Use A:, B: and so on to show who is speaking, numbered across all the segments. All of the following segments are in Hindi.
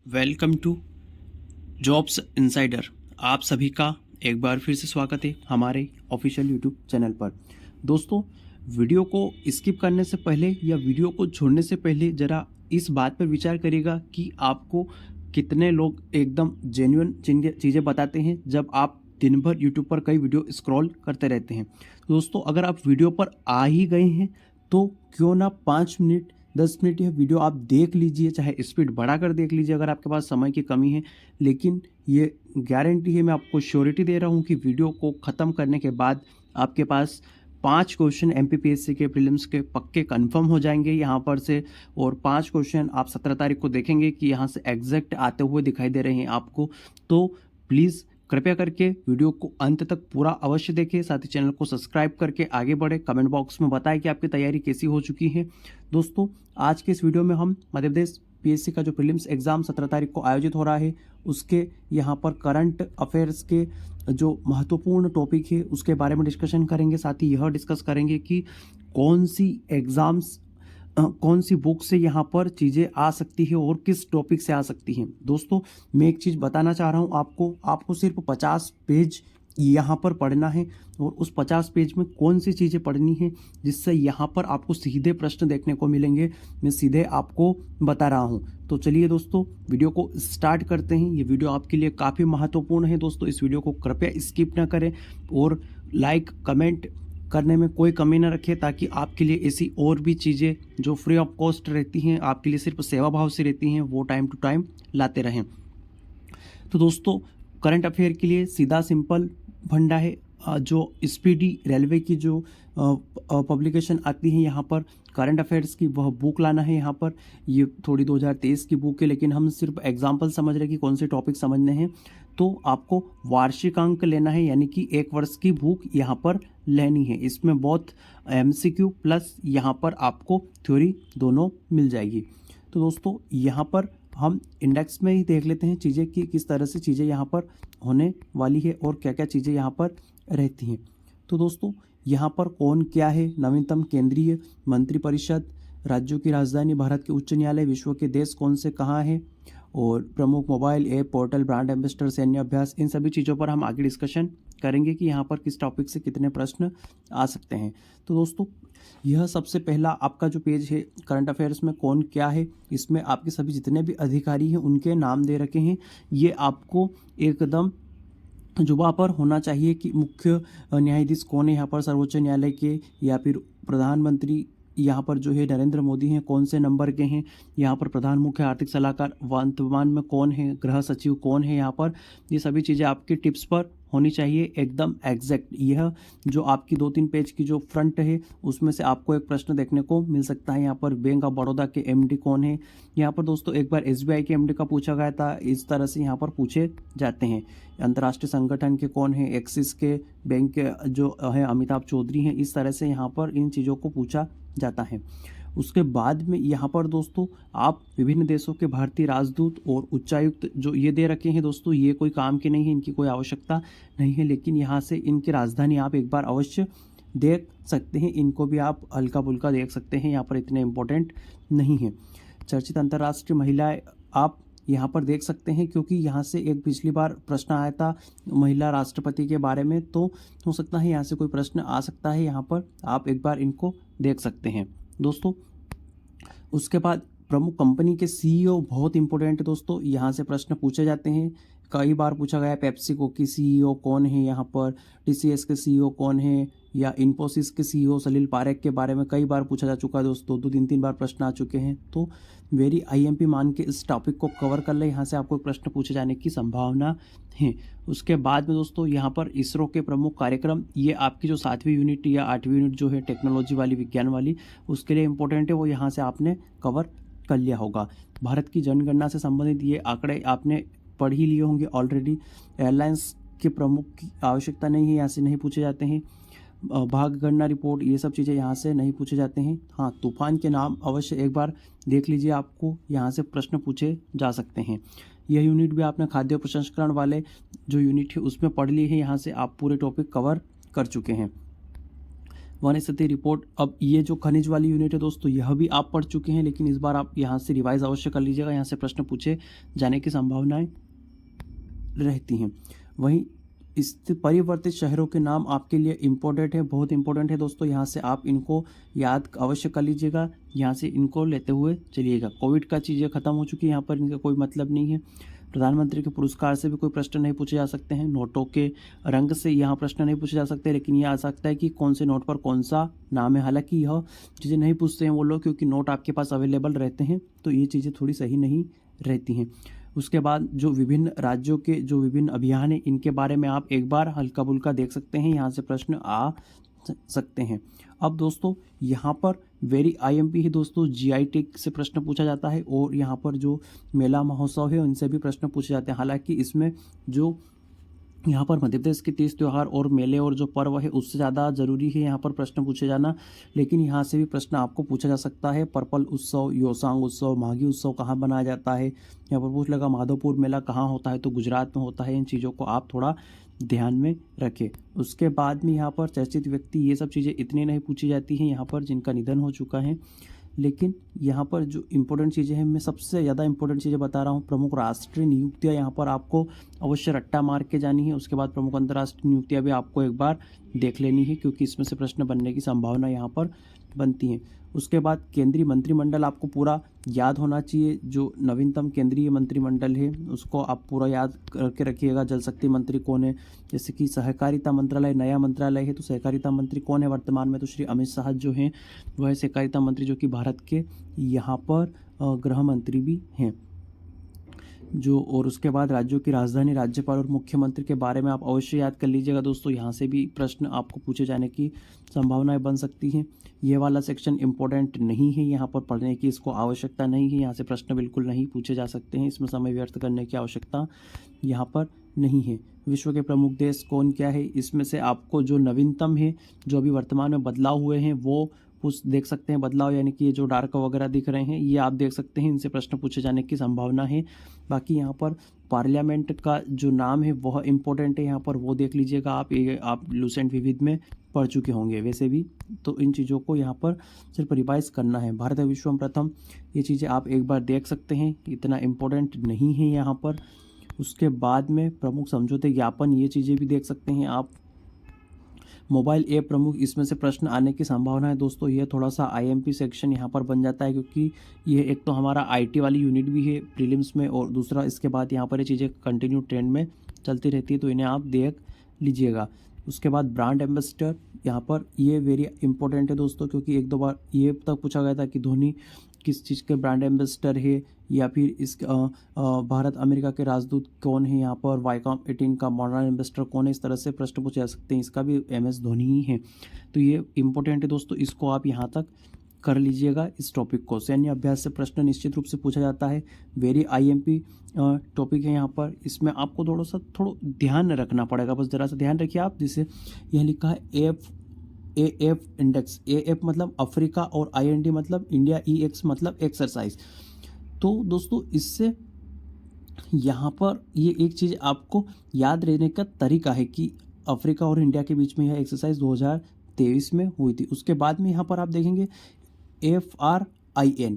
A: Welcome to jobs insider. आप सभी का एक बार फिर से स्वागत है हमारे ऑफिशियल यूट्यूब चैनल पर। दोस्तों, वीडियो को स्किप करने से पहले या वीडियो को छोड़ने से पहले ज़रा इस बात पर विचार करिएगा कि आपको कितने लोग एकदम जेन्युइन चीज़ें बताते हैं जब आप दिन भर यूट्यूब पर कई वीडियो स्क्रॉल करते रहते हैं। दोस्तों, अगर आप वीडियो पर आ ही गए हैं तो क्यों ना 5 मिनट 10 मिनट यह वीडियो आप देख लीजिए, चाहे स्पीड बढ़ाकर देख लीजिए अगर आपके पास समय की कमी है। लेकिन ये गारंटी है, मैं आपको श्योरिटी दे रहा हूँ कि वीडियो को ख़त्म करने के बाद आपके पास 5 क्वेश्चन एमपीपीएससी के प्रीलिम्स के पक्के कंफर्म हो जाएंगे यहाँ पर से। और 5 क्वेश्चन आप 17 तारीख को देखेंगे कि यहाँ से एग्जैक्ट आते हुए दिखाई दे रहे हैं आपको। तो प्लीज़ कृपया करके वीडियो को अंत तक पूरा अवश्य देखें, साथ ही चैनल को सब्सक्राइब करके आगे बढ़े। कमेंट बॉक्स में बताएं कि आपकी तैयारी कैसी हो चुकी है। दोस्तों, आज के इस वीडियो में हम मध्य प्रदेश पीएससी का जो प्रीलिम्स एग्जाम 17 तारीख को आयोजित हो रहा है उसके यहाँ पर करंट अफेयर्स के जो महत्वपूर्ण टॉपिक है उसके बारे में डिस्कशन करेंगे। साथ ही यह डिस्कस करेंगे कि कौन सी एग्जाम्स कौन सी बुक से यहाँ पर चीज़ें आ सकती है और किस टॉपिक से आ सकती हैं। दोस्तों, मैं एक चीज़ बताना चाह रहा हूँ आपको सिर्फ 50 पेज यहाँ पर पढ़ना है और उस 50 पेज में कौन सी चीज़ें पढ़नी है जिससे यहाँ पर आपको सीधे प्रश्न देखने को मिलेंगे, मैं सीधे आपको बता रहा हूँ। तो चलिए दोस्तों, वीडियो को स्टार्ट करते हैं। ये वीडियो आपके लिए काफ़ी महत्वपूर्ण है दोस्तों, इस वीडियो को कृपया स्किप ना करें और लाइक कमेंट करने में कोई कमी ना रखें, ताकि आपके लिए ऐसी और भी चीज़ें जो फ्री ऑफ कॉस्ट रहती हैं, आपके लिए सिर्फ सेवा भाव से रहती हैं, वो टाइम टू टाइम लाते रहें। तो दोस्तों, करंट अफेयर के लिए सीधा सिंपल फंडा है। जो स्पीडी रेलवे की जो पब्लिकेशन आती है यहाँ पर करंट अफेयर्स की, वह बुक लाना है यहाँ पर। ये थोड़ी 2023 की बुक है, लेकिन हम सिर्फ एग्जाम्पल समझ रहे हैं कि कौन से टॉपिक समझने हैं। तो आपको वार्षिक अंक लेना है, यानी कि 1 वर्ष की बुक यहाँ पर लेनी है। इसमें बहुत एमसीक्यू प्लस यहाँ पर आपको थ्योरी दोनों मिल जाएगी। तो दोस्तों, यहाँ पर हम इंडेक्स में ही देख लेते हैं चीज़ें कि किस तरह से चीज़ें यहाँ पर होने वाली है और क्या क्या चीज़ें यहाँ पर रहती हैं। तो दोस्तों, यहाँ पर कौन क्या है, नवीनतम केंद्रीय मंत्रिपरिषद, राज्यों की राजधानी, भारत के उच्च न्यायालय, विश्व के देश कौन से कहाँ हैं, और प्रमुख mobile app portal, brand ambassador, सैन्य अभ्यास, इन सभी चीज़ों पर हम आगे डिस्कशन करेंगे कि यहाँ पर किस टॉपिक से कितने प्रश्न आ सकते हैं। तो दोस्तों, यह सबसे पहला आपका जो पेज है करंट अफेयर्स में कौन क्या है, इसमें आपके सभी जितने भी अधिकारी हैं उनके नाम दे रखे हैं। ये आपको एकदम जुबा पर होना चाहिए कि मुख्य न्यायाधीश कौन है यहाँ पर सर्वोच्च न्यायालय के, या फिर प्रधानमंत्री यहाँ पर जो है नरेंद्र मोदी हैं, कौन से नंबर के हैं। यहाँ पर प्रधान मुख्य आर्थिक सलाहकार वर्तमान में कौन है, गृह सचिव कौन है यहाँ पर। ये सभी चीज़ें आपकी टिप्स पर होनी चाहिए एकदम एग्जैक्ट। यह जो आपकी 2-3 पेज की जो फ्रंट है उसमें से आपको एक प्रश्न देखने को मिल सकता है। यहाँ पर बैंक ऑफ बड़ौदा के एमडी कौन है। यहाँ पर दोस्तों एक बार एसबीआई के एमडी का पूछा गया था, इस तरह से यहाँ पर पूछे जाते हैं। अंतर्राष्ट्रीय संगठन के कौन है, एक्सिस के बैंक के जो है अमिताभ चौधरी हैं। इस तरह से यहाँ पर इन चीज़ों को पूछा जाता है। उसके बाद में यहाँ पर दोस्तों आप विभिन्न देशों के भारतीय राजदूत और उच्चायुक्त जो ये दे रखे हैं दोस्तों, ये कोई काम के नहीं है, इनकी कोई आवश्यकता नहीं है, लेकिन यहाँ से इनकी राजधानी आप एक बार अवश्य देख सकते हैं। इनको भी आप हल्का फुल्का देख सकते हैं, यहाँ पर इतने इम्पोर्टेंट नहीं है। चर्चित अंतर्राष्ट्रीय महिलाएं आप यहाँ पर देख सकते हैं, क्योंकि यहाँ से एक पिछली बार प्रश्न आया था महिला राष्ट्रपति के बारे में, तो हो सकता है यहाँ से कोई प्रश्न आ सकता है। यहाँ पर आप एक बार इनको देख सकते हैं दोस्तों। उसके बाद प्रमुख कंपनी के सीईओ बहुत इंपॉर्टेंट है दोस्तों, यहाँ से प्रश्न पूछे जाते हैं। कई बार पूछा गया है पेप्सिको की सीईओ कौन है, यहाँ पर टीसीएस के सीईओ कौन है, या इन्फोसिस के सीईओ सलील पारेख के बारे में कई बार पूछा जा चुका है दोस्तों, 2-3 बार प्रश्न आ चुके हैं। तो वेरी आईएमपी मान के इस टॉपिक को कवर कर ले, यहाँ से आपको प्रश्न पूछे जाने की संभावना है। उसके बाद में दोस्तों यहाँ पर इसरो के प्रमुख कार्यक्रम, ये आपकी जो 7वीं यूनिट या 8वीं यूनिट जो है टेक्नोलॉजी वाली, विज्ञान वाली, उसके लिए इंपॉर्टेंट है, वो यहाँ से आपने कवर कर लिया होगा। भारत की जनगणना से संबंधित ये आंकड़े आपने पढ़ ही लिए होंगे ऑलरेडी। एयरलाइंस के प्रमुख की आवश्यकता नहीं है, यहाँ से नहीं पूछे जाते हैं। भाग गणना रिपोर्ट, ये सब चीज़ें यहाँ से नहीं पूछे जाते हैं। हाँ, तूफान के नाम अवश्य एक बार देख लीजिए, आपको यहाँ से प्रश्न पूछे जा सकते हैं। यह यूनिट भी आपने खाद्य प्रसंस्करण वाले जो यूनिट है उसमें पढ़ ली है, यहाँ से आप पूरे टॉपिक कवर कर चुके हैं। वन स्थिति रिपोर्ट। अब ये जो खनिज वाली यूनिट है दोस्तों, यह भी आप पढ़ चुके हैं, लेकिन इस बार आप यहाँ से रिवाइज अवश्य कर लीजिएगा, यहाँ से प्रश्न पूछे जाने की संभावनाएं रहती हैं। वहीं इस परिवर्तित शहरों के नाम आपके लिए इम्पोर्टेंट है, बहुत इंपॉर्टेंट है दोस्तों, यहाँ से आप इनको याद अवश्य कर लीजिएगा, यहाँ से इनको लेते हुए चलिएगा। कोविड का चीज़ें खत्म हो चुकी है, यहाँ पर इनका कोई मतलब नहीं है। प्रधानमंत्री के पुरस्कार से भी कोई प्रश्न नहीं पूछे जा सकते हैं। नोटों के रंग से यहाँ प्रश्न नहीं पूछे जा सकते, लेकिन यह आ सकता है कि कौन से नोट पर कौन सा नाम है। हालांकि यह चीज़ें नहीं पूछते हैं वो लोग, क्योंकि नोट आपके पास अवेलेबल रहते हैं, तो ये चीज़ें थोड़ी सही नहीं रहती हैं। उसके बाद जो विभिन्न राज्यों के जो विभिन्न अभियान हैं, इनके बारे में आप एक बार हल्का फुल्का देख सकते हैं, यहाँ से प्रश्न आ सकते हैं। अब दोस्तों यहाँ पर वेरी आईएमपी है दोस्तों, जीआई टैग से प्रश्न पूछा जाता है, और यहाँ पर जो मेला महोत्सव है उनसे भी प्रश्न पूछे जाते हैं। हालांकि इसमें जो यहाँ पर मध्य प्रदेश के तीज त्यौहार और मेले और जो पर्व है उससे ज़्यादा ज़रूरी है यहाँ पर प्रश्न पूछे जाना, लेकिन यहाँ से भी प्रश्न आपको पूछा जा सकता है। पर्पल उत्सव, योसांग उत्सव, माघी उत्सव कहाँ मनाया जाता है, यहाँ पर पूछ लगा माधवपुर मेला कहाँ होता है, तो गुजरात में होता है। इन चीज़ों को आप थोड़ा ध्यान में रखें। उसके बाद में यहाँ पर चर्चित व्यक्ति, ये सब चीज़ें इतनी नहीं पूछी जाती हैं यहाँ पर जिनका निधन हो चुका है, लेकिन यहाँ पर जो इम्पोर्टेंट चीज़ें हैं, मैं सबसे ज़्यादा इम्पोर्टेंट चीज़ें बता रहा हूँ। प्रमुख राष्ट्रीय नियुक्तियाँ यहाँ पर आपको अवश्य रट्टा मार के जानी है। उसके बाद प्रमुख अंतर्राष्ट्रीय नियुक्तियाँ भी आपको एक बार देख लेनी है, क्योंकि इसमें से प्रश्न बनने की संभावना यहाँ पर बनती है। उसके बाद केंद्रीय मंत्रिमंडल आपको पूरा याद होना चाहिए। जो नवीनतम केंद्रीय मंत्रिमंडल है उसको आप पूरा याद करके रखिएगा। जल शक्ति मंत्री कौन है, जैसे कि सहकारिता मंत्रालय नया मंत्रालय है, तो सहकारिता मंत्री कौन है वर्तमान में, तो श्री अमित शाह जो हैं वह सहकारिता मंत्री, जो कि भारत के यहाँ पर गृह मंत्री भी हैं जो। और उसके बाद राज्यों की राजधानी, राज्यपाल और मुख्यमंत्री के बारे में आप अवश्य याद कर लीजिएगा दोस्तों, यहाँ से भी प्रश्न आपको पूछे जाने की संभावनाएं बन सकती हैं। ये वाला सेक्शन इंपॉर्टेंट नहीं है, यहाँ पर पढ़ने की इसको आवश्यकता नहीं है, यहाँ से प्रश्न बिल्कुल नहीं पूछे जा सकते हैं, इसमें समय व्यर्थ करने की आवश्यकता यहाँ पर नहीं है। विश्व के प्रमुख देश कौन क्या है, इसमें से आपको जो नवीनतम है, जो अभी वर्तमान में बदलाव हुए हैं वो कुछ देख सकते हैं। बदलाव यानी कि ये जो डार्क वगैरह दिख रहे हैं ये आप देख सकते हैं, इनसे प्रश्न पूछे जाने की संभावना है। बाकी यहाँ पर पार्लियामेंट का जो नाम है वह इम्पोर्टेंट है, यहाँ पर वो देख लीजिएगा आप। ये आप लुसेंट विविध में पढ़ चुके होंगे वैसे भी, तो इन चीज़ों को यहाँ पर सिर्फ रिवाइज करना है। भारत विश्व प्रथम, ये चीज़ें आप एक बार देख सकते हैं, इतना इम्पोर्टेंट नहीं है यहाँ पर। उसके बाद में प्रमुख समझौते ज्ञापन, ये चीज़ें भी देख सकते हैं आप। मोबाइल ऐप प्रमुख, इसमें से प्रश्न आने की संभावना है दोस्तों। ये थोड़ा सा आईएमपी सेक्शन यहाँ पर बन जाता है, क्योंकि ये एक तो हमारा आईटी वाली यूनिट भी है प्रीलिम्स में, और दूसरा इसके बाद यहाँ पर ये चीज़ें कंटिन्यू ट्रेंड में चलती रहती है, तो इन्हें आप देख लीजिएगा। उसके बाद ब्रांड एम्बेसडर, यहाँ पर ये वेरी इंपॉर्टेंट है दोस्तों, क्योंकि एक दो बार ये तक पूछा गया था कि धोनी किस चीज़ के ब्रांड एम्बेसडर है, या फिर इस भारत अमेरिका के राजदूत कौन है, यहाँ पर वाईकॉम 18 का ब्रांड एम्बेसडर कौन है, इस तरह से प्रश्न पूछे जा सकते हैं। इसका भी एमएस धोनी ही है, तो ये इंपॉर्टेंट है दोस्तों, इसको आप यहाँ तक कर लीजिएगा। इस टॉपिक को सैन्य अभ्यास से प्रश्न निश्चित रूप से पूछा जाता है, वेरी आईएमपी टॉपिक है यहाँ पर। इसमें आपको थोड़ा ध्यान रखना पड़ेगा, बस ज़रा सा ध्यान रखिए आप। जिसे यह लिखा है एफ इंडेक्स, एफ मतलब अफ्रीका और IND मतलब इंडिया, EX मतलब एक्सरसाइज। तो दोस्तों इससे यहाँ पर ये एक चीज़ आपको याद रहने का तरीका है कि अफ्रीका और इंडिया के बीच में यह एक्सरसाइज 2023 में हुई थी। उसके बाद में यहाँ पर आप देखेंगे FRIN,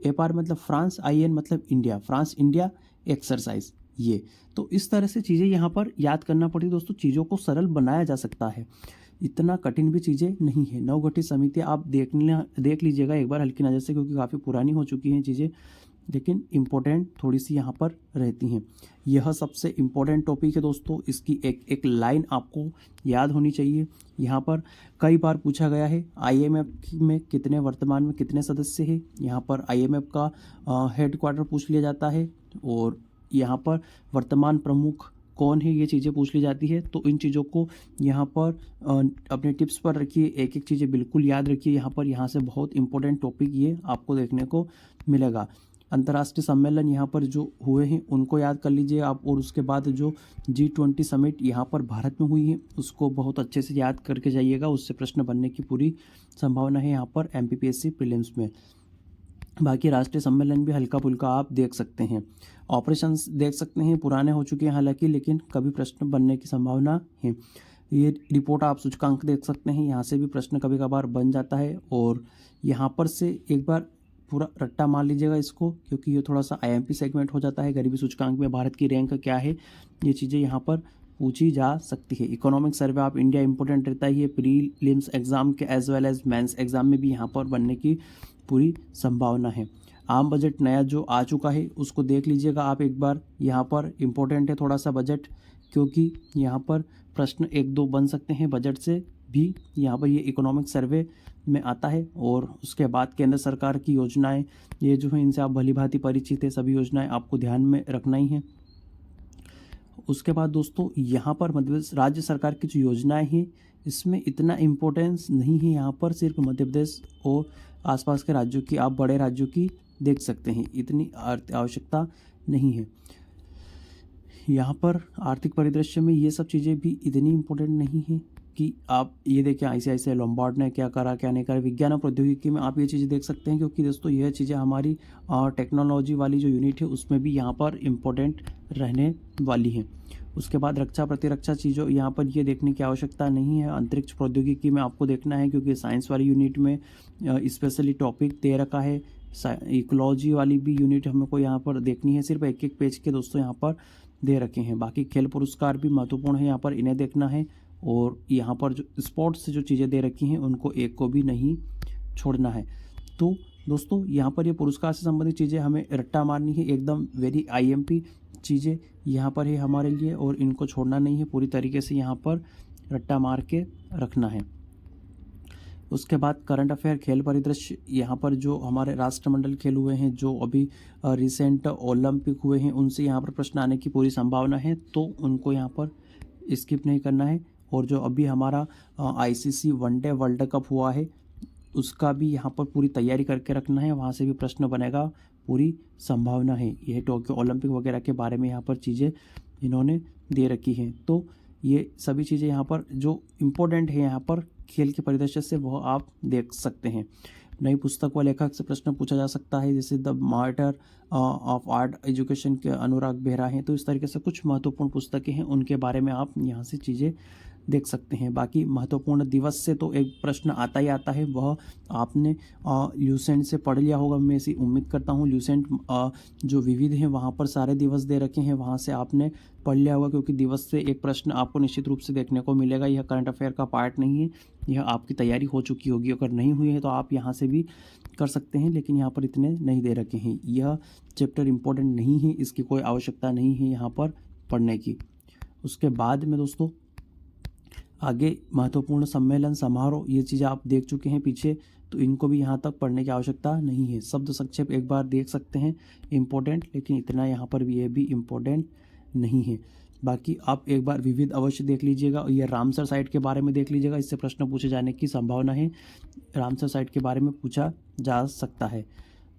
A: FR मतलब फ्रांस, IN मतलब इंडिया, फ्रांस इंडिया एक्सरसाइज। ये तो इस तरह से चीज़ें यहाँ पर याद करना पड़ी दोस्तों, चीज़ों को सरल बनाया जा सकता है, इतना कठिन भी चीज़ें नहीं है। नवगठित समितियाँ आप देख लीजिएगा एक बार हल्की नज़र से, क्योंकि काफ़ी पुरानी हो चुकी हैं चीज़ें, लेकिन इम्पोर्टेंट थोड़ी सी यहाँ पर रहती हैं। यह सबसे इम्पोर्टेंट टॉपिक है दोस्तों, इसकी एक लाइन आपको याद होनी चाहिए। यहाँ पर कई बार पूछा गया है IMF में कितने वर्तमान में कितने सदस्य हैं, यहाँ पर IMF का हेडक्वार्टर पूछ लिया जाता है, और यहाँ पर वर्तमान प्रमुख कौन है ये चीज़ें पूछ ली जाती है। तो इन चीज़ों को यहाँ पर अपने टिप्स पर रखिए, एक एक चीज़ें बिल्कुल याद रखिए यहाँ पर। यहाँ से बहुत इंपॉर्टेंट टॉपिक ये आपको देखने को मिलेगा। अंतर्राष्ट्रीय सम्मेलन यहाँ पर जो हुए हैं उनको याद कर लीजिए आप, और उसके बाद जो G20 समिट यहाँ पर भारत में हुई है उसको बहुत अच्छे से याद करके जाइएगा, उससे प्रश्न बनने की पूरी संभावना है यहाँ पर MPPSC प्रीलिम्स में। बाकी राष्ट्रीय सम्मेलन भी हल्का फुल्का आप देख सकते हैं। ऑपरेशंस देख सकते हैं, पुराने हो चुके हैं हालांकि, लेकिन कभी प्रश्न बनने की संभावना है। ये रिपोर्ट आप सूचकांक देख सकते हैं, यहाँ से भी प्रश्न कभी कभार बन जाता है। और यहाँ पर से एक बार पूरा रट्टा मार लीजिएगा इसको, क्योंकि ये थोड़ा सा आईएमपी सेगमेंट हो जाता है। गरीबी सूचकांक में भारत की रैंक क्या है, ये चीज़ें यहाँ पर पूछी जा सकती है। Economic survey of India important रहता है, ये प्रीलिम्स एग्जाम के as well as mains exam में भी यहाँ पर बनने की पूरी संभावना है। आम बजट नया जो आ चुका है उसको देख लीजिएगा आप एक बार, यहाँ पर इम्पोर्टेंट है थोड़ा सा बजट, क्योंकि यहाँ पर प्रश्न 1-2 बन सकते हैं बजट से भी। यहाँ पर ये इकोनॉमिक सर्वे में आता है। और उसके बाद केंद्र सरकार की योजनाएं, ये जो है इनसे आप भली भांति परिचित है, सभी योजनाएं आपको ध्यान में रखना ही है। उसके बाद दोस्तों यहाँ पर मध्य प्रदेश राज्य सरकार की जो योजनाएं हैं इसमें इतना इम्पोर्टेंस नहीं है, यहाँ पर सिर्फ मध्य प्रदेश और आसपास के राज्यों की, आप बड़े राज्यों की देख सकते हैं, इतनी आवश्यकता नहीं है। यहाँ पर आर्थिक परिदृश्य में ये सब चीज़ें भी इतनी इम्पोर्टेंट नहीं है कि आप ये देखें ICICI लोम्बार्ड ने क्या करा क्या नहीं करा। विज्ञान और प्रौद्योगिकी में आप ये चीज़ें देख सकते हैं, क्योंकि दोस्तों यह चीज़ें हमारी टेक्नोलॉजी वाली जो यूनिट है उसमें भी यहाँ पर इम्पोर्टेंट रहने वाली हैं। उसके बाद रक्षा प्रतिरक्षा चीज़ों यहाँ पर ये देखने की आवश्यकता नहीं है। अंतरिक्ष प्रौद्योगिकी में आपको देखना है, क्योंकि साइंस वाली यूनिट में स्पेशली टॉपिक दे रखा है। इकोलॉजी वाली भी यूनिट हमको यहाँ पर देखनी है, सिर्फ एक पेज के दोस्तों यहाँ पर दे रखे हैं। बाकी खेल पुरस्कार भी महत्वपूर्ण है, यहाँ पर इन्हें देखना है। और यहाँ पर जो स्पोर्ट्स से जो चीज़ें दे रखी हैं उनको एक को भी नहीं छोड़ना है। तो दोस्तों यहाँ पर ये पुरस्कार से संबंधित चीज़ें हमें रट्टा मारनी है, एकदम वेरी IMP चीज़ें यहाँ पर है हमारे लिए, और इनको छोड़ना नहीं है, पूरी तरीके से यहाँ पर रट्टा मार के रखना है। उसके बाद करंट अफेयर खेल परिदृश्य, यहाँ पर जो हमारे राष्ट्रमंडल खेल हुए हैं, जो अभी रिसेंट ओलंपिक हुए हैं, उनसे यहाँ पर प्रश्न आने की पूरी संभावना है, तो उनको यहाँ पर स्किप नहीं करना है। और जो अभी हमारा ICC वनडे वर्ल्ड कप हुआ है उसका भी यहाँ पर पूरी तैयारी करके रखना है, वहाँ से भी प्रश्न बनेगा, पूरी संभावना है। यह टोक्यो ओलंपिक वगैरह के बारे में यहाँ पर चीज़ें इन्होंने दे रखी हैं। तो ये सभी चीज़ें यहाँ पर जो इम्पोर्टेंट है यहाँ पर खेल के परिदृश्य से, वह आप देख सकते हैं। नई पुस्तक व लेखक से प्रश्न पूछा जा सकता है, जैसे the martyr of art education के अनुराग बेहरा हैं। तो इस तरीके से कुछ महत्वपूर्ण पुस्तकें हैं, उनके बारे में आप यहाँ से चीज़ें देख सकते हैं। बाकी महत्वपूर्ण दिवस से तो एक प्रश्न आता ही आता है, वह आपने ल्यूसेंट से पढ़ लिया होगा, मैं ऐसी उम्मीद करता हूँ। ल्यूसेंट जो विविध हैं वहाँ पर सारे दिवस दे रखे हैं, वहाँ से आपने पढ़ लिया होगा, क्योंकि दिवस से एक प्रश्न आपको निश्चित रूप से देखने को मिलेगा। यह करंट अफेयर का पार्ट नहीं है, यह आपकी तैयारी हो चुकी होगी। अगर नहीं हुई है तो आप यहाँ से भी कर सकते हैं, लेकिन यहाँ पर इतने नहीं दे रखे हैं। यह चैप्टर इम्पोर्टेंट नहीं है, इसकी कोई आवश्यकता नहीं है यहाँ पर पढ़ने की। उसके बाद में दोस्तों आगे महत्वपूर्ण सम्मेलन समारोह, ये चीज़ें आप देख चुके हैं पीछे, तो इनको भी यहाँ तक पढ़ने की आवश्यकता नहीं है। शब्द संक्षेप एक बार देख सकते हैं, इम्पोर्टेंट, लेकिन इतना यहाँ पर भी ये भी इम्पोर्टेंट नहीं है। बाकी आप एक बार विविध अवश्य देख लीजिएगा। ये रामसर साइट के बारे में देख लीजिएगा, इससे प्रश्न पूछे जाने की संभावना है। रामसर साइट के बारे में पूछा जा सकता है।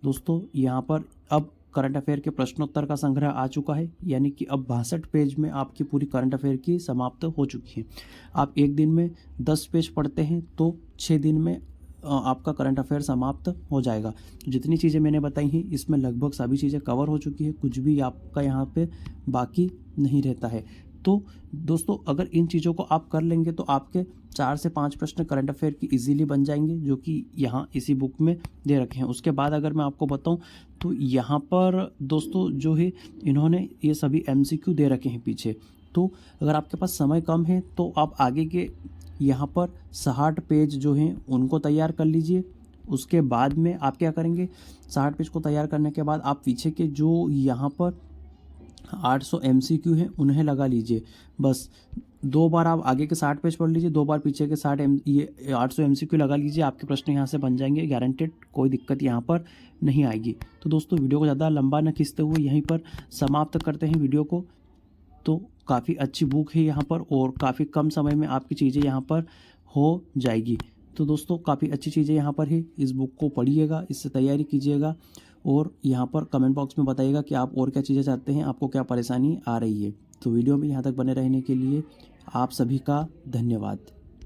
A: दोस्तों यहाँ पर अब करंट अफेयर के प्रश्नोत्तर का संग्रह आ चुका है, यानी कि अब 62 पेज में आपकी पूरी करंट अफेयर की समाप्त हो चुकी है। आप एक दिन में 10 पेज पढ़ते हैं तो 6 दिन में आपका करंट अफेयर समाप्त हो जाएगा। जितनी चीज़ें मैंने बताई हैं इसमें लगभग सभी चीज़ें कवर हो चुकी है, कुछ भी आपका यहाँ पे बाकी नहीं रहता है। तो दोस्तों अगर इन चीज़ों को आप कर लेंगे तो आपके 4 से 5 प्रश्न करंट अफेयर की इजीली बन जाएंगे, जो कि यहाँ इसी बुक में दे रखे हैं। उसके बाद अगर मैं आपको बताऊं तो यहाँ पर दोस्तों जो है इन्होंने ये सभी MCQ दे रखे हैं पीछे। तो अगर आपके पास समय कम है तो आप आगे के यहाँ पर 60 पेज जो हैं उनको तैयार कर लीजिए। उसके बाद में आप क्या करेंगे, 60 पेज को तैयार करने के बाद आप पीछे के जो यहाँ पर 800 MCQ हैं उन्हें लगा लीजिए। बस 2 बार आप आगे के 60 पेज पढ़ लीजिए, 2 बार पीछे के 800 MCQ लगा लीजिए, आपके प्रश्न यहाँ से बन जाएंगे, गारंटेड, कोई दिक्कत यहाँ पर नहीं आएगी। तो दोस्तों वीडियो को ज़्यादा लंबा न खींचते हुए यहीं पर समाप्त करते हैं वीडियो को। तो काफ़ी अच्छी बुक है यहाँ पर, और काफ़ी कम समय में आपकी चीज़ें यहाँ पर हो जाएगी। तो दोस्तों काफ़ी अच्छी चीज़ें यहाँ पर है, इस बुक को पढ़िएगा, इससे तैयारी कीजिएगा, और यहाँ पर कमेंट बॉक्स में बताइएगा कि आप और क्या चीज़ें चाहते हैं, आपको क्या परेशानी आ रही है। तो वीडियो में यहाँ तक बने रहने के लिए आप सभी का धन्यवाद।